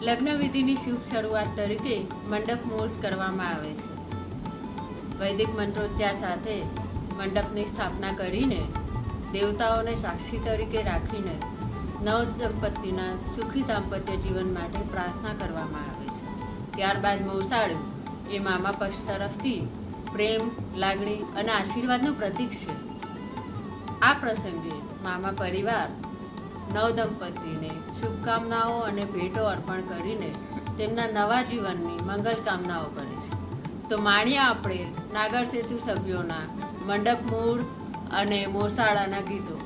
લગ્ન વિધિની શુભ શરૂઆત તરીકે મંડપ મુહૂર્ત કરવામાં આવે છે. વૈદિક મંત્રોચ્ચાર સાથે મંડપની સ્થાપના કરીને દેવતાઓને સાક્ષી તરીકે રાખીને નવ દંપતીના સુખી દાંપત્ય જીવન માટે પ્રાર્થના કરવામાં આવે છે. ત્યારબાદ મોસાળું એ મામા પક્ષ તરફથી પ્રેમ, લાગણી અને આશીર્વાદનું પ્રતીક છે. આ પ્રસંગે મામા પરિવાર નવ દંપતીને શુભકામનાઓ અને ભેટો અર્પણ કરીને તેમના નવા જીવનની મંગલ કામનાઓ કરે છે. તો માણીએ આપણે નાગર સેતુ સભ્યોના મંડપ મુહૂર્ત અને મોસાળાના ગીતો.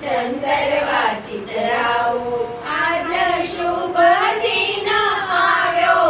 ચંદરવા ચિતરાવો આજ શુભ દિન આવ્યો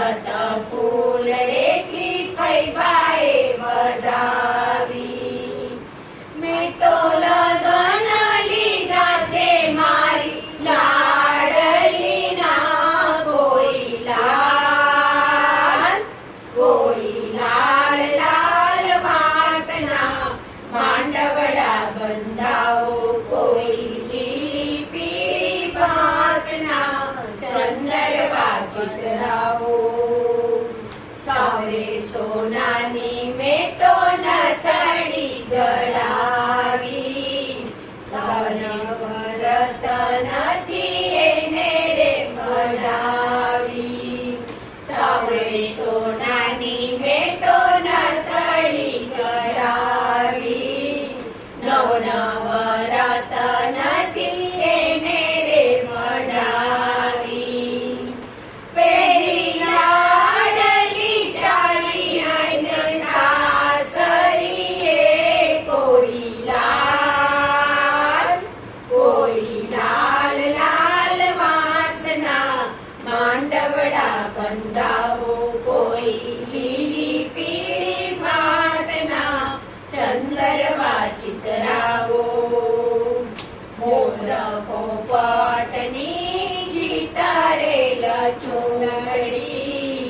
રત ફૂલડેથી ફૈબાએ વધાવી. મેં તો લગન લીધા છે મારી લાડલીના, કોઈ લાલ લાલ વાસના માંડવડા બંધાવો, કોઈ લીલી પીળી ભાતના ચંદરવા ચિતરાવો. સૌરે સોનાની મેં તો નથડી જડાવી, વ્રત નથી એને રે મડાવી. સૌરે સોનાની મેં તો નથડી જડાવી, નવ વ્રત નથી એને રે મડાવી. પેરી લાડલી ચાલી અને સાસરીએ, કોઈ લાલ લાલ વાસના માંડવડા બંધાવો, કોઈ લીલી પીળી ભાતના ચંદરવા ચિતરાવો. મોર પોપટની ચિતારેલ ચૂંદડી,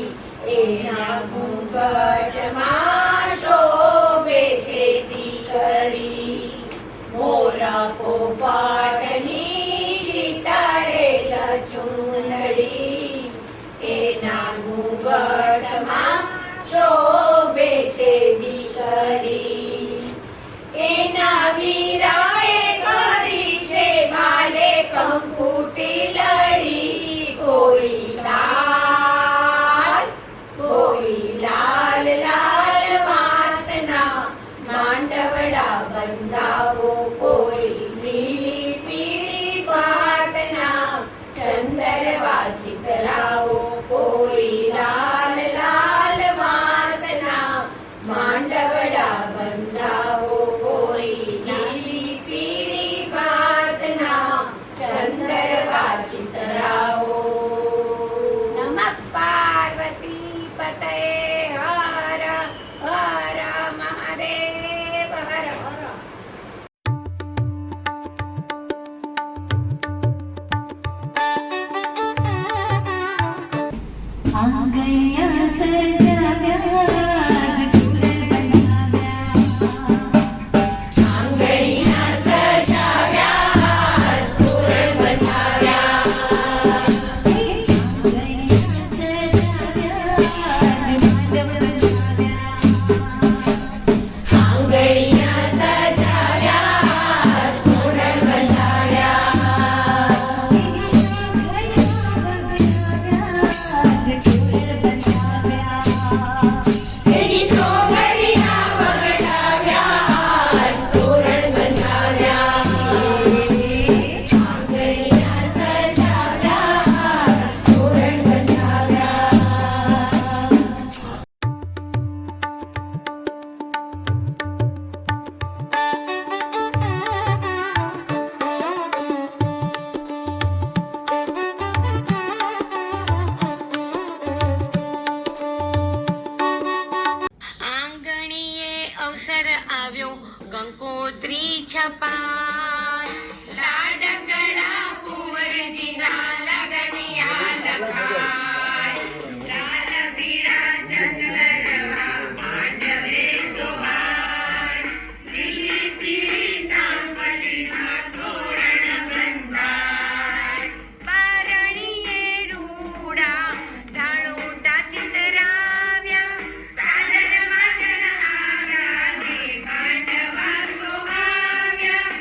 એના ઘૂંઘટમાં શોભે છે દીકરી. મોર પોપટની ચિતારેલ ચૂંદડી, એના ઘૂંઘટમાં શોભે છે દીકરી. એના વીરાએ કરી છે માલે કંકુટી લડી, કોઈ લાલ લાલ વાસના માંડવડા બંધાવો, કોઈ લીલી પીળી ભાતના ચંદરવા ચિતરાવો. કોઈ લાલ લાલ વાસના માંડવડા બંધાવો, કોઈ લીલી પીળી ભાતના ચંદરવા ચિતરાવો. નમઃ પાર્વતી પતયે, હર હર મહાદેવ, હર હર. આંગણિયા સજાવ્યા, આંગણિયા સજાવ્યા, તોરણ બજાવ્યા. આંગણિયા સજાવ્યા, તોરણ બજાવ્યા. ત્રીજી ચોઘડિયા વગડાવ્યા, તોરણ બજાવ્યા. આંગણિયા સજાવ્યા, તોરણ બજાવ્યા. આંગણીએ અવસર આવ્યો કંકોત્રી છપાય, લાડકડા કુંવરજીના લગનિયા લખાય. લાલ બિરાજન નરવા માંડવે શોભાય, લીલી પીળી તાંબલીમાં તોરણ બંધાય. બારણીએ રૂડા ઢાળોટા ચિતરાવ્યા, સાજન માજન આવ્યા ને માંડવા શોભાવ્યા.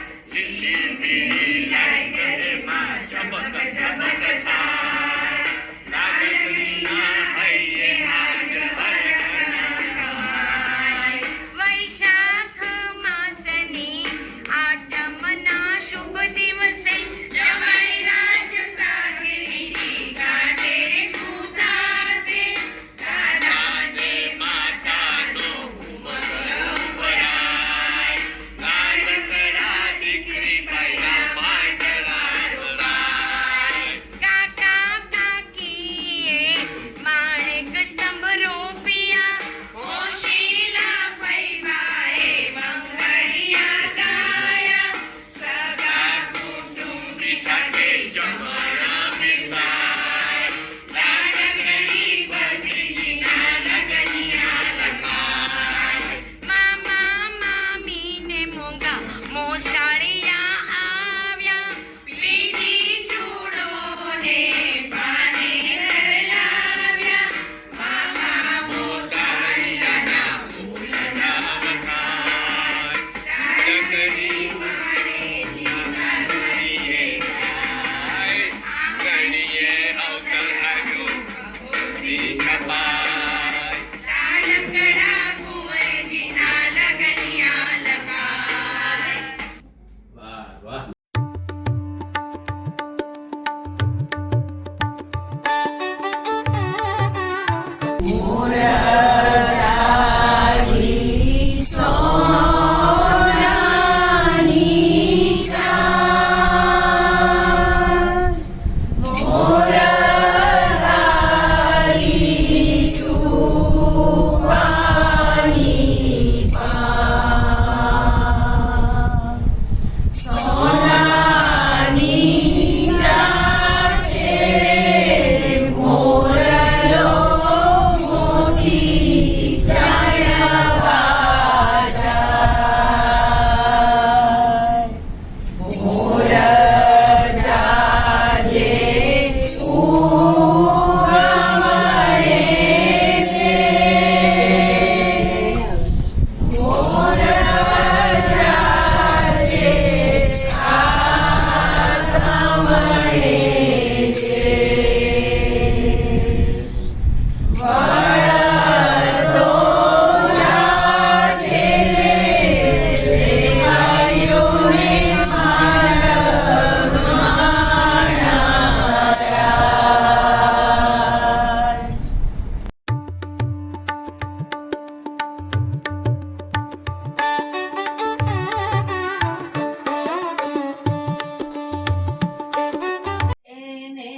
એને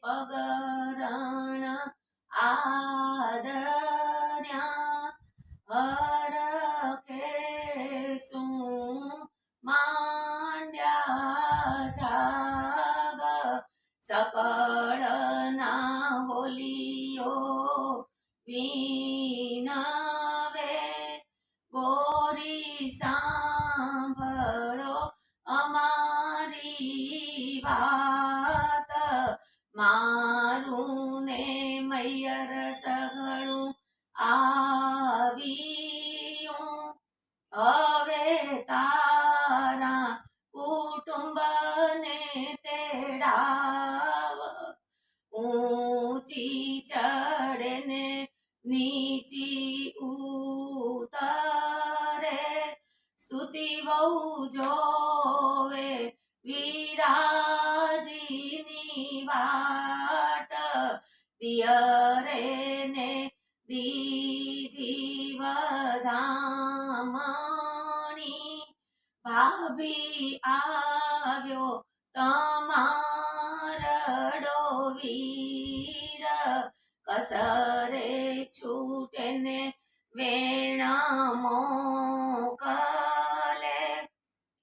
પગરણ આદર્યા હરખે શું માંડ્યા જાગ સકળના હોલીઓ વિનવે ગોરી સાંભળો અમારી વાત મારું ને મૈયર સઘળું આવ્યું હવે તારા કુટુંબને તેડાવ ઊંચી ચડે ને નીચી ઉતરે સ્તુતિ બહુ જોવે વિરાજીની વાટ દિયરે ને દીધી વધામણી ભાભી આવ્યો તમારડો વીર કસરે છૂટે ને વેણ મોકલે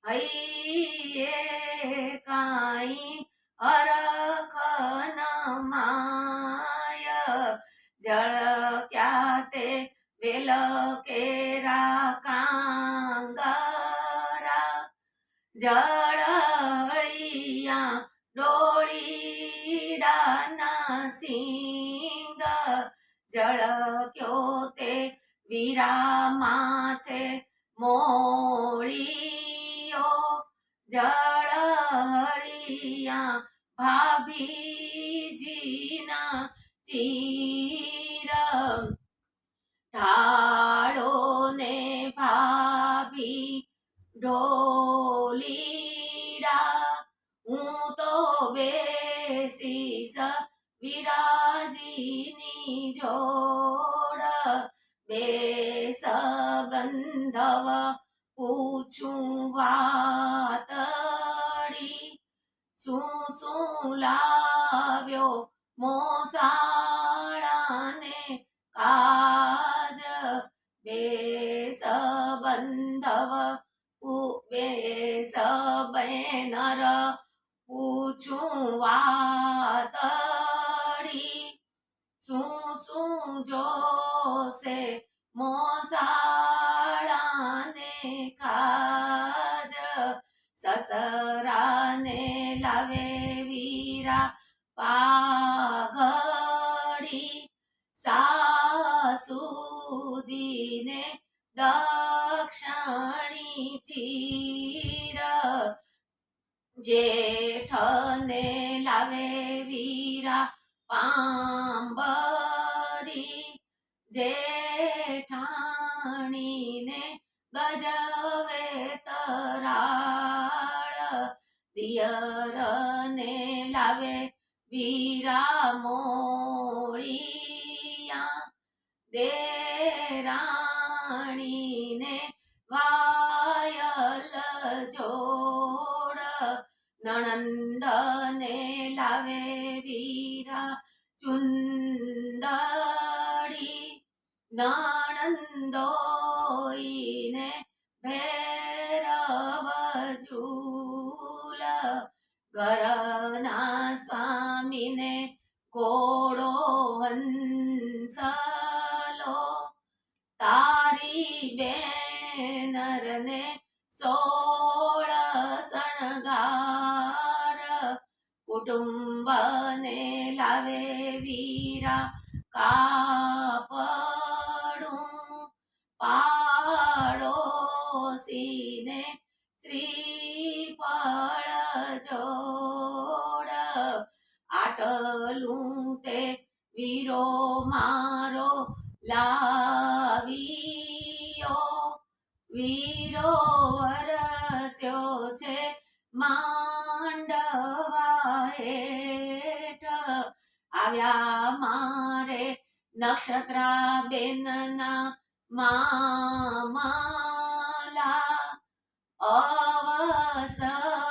હૈયે કાંઈ હરખ ન માય જળ ક્યાતે વેલ કેરા કાંગરા જળહળિયા ડોળીડાના સિંગ જળક્યો તે વીરા માથે મોળીઓ જળહળિયા ભાભીજીના ચીર ઢાળો ને ભાભી ઢોલીડા હું તો બેસીશ વિરાજીની જોડ બેસ બંધવ પૂછું વાતડી શું શું લાવ્યો મોસાળાને કાજ બેસ બંધવ બેસ બેનર પૂછું વાતડી શું શું જોશે મોસાળાને કાજ સસરાને લાવે વીરા પાઘડી સાસુજીને દક્ષિણી ચીર જેઠને લાવે વીરા પાંબરી જેઠાણીને ગજવે તરાળ દિયરને લાવે વીરા મોળિયા દેરાણીને વાયલ જોડ નણંદને લાવે વીરા ચુંદડી નણંદોઈને ભૈરવ ઝૂલ ઘરના સ્વામીને ઘોડો હંસલો બેનરને 16 શણગાર કુટુંબને લાવે વીરા કાપડું પાડોશીને શ્રીફળ જોડ આટલું તે વીરો મારો લાવ્યો વીરો વરસ્યો છે માંડવા હેઠ આવ્યા મારે નક્ષત્રા બેનના મામલા અવસરે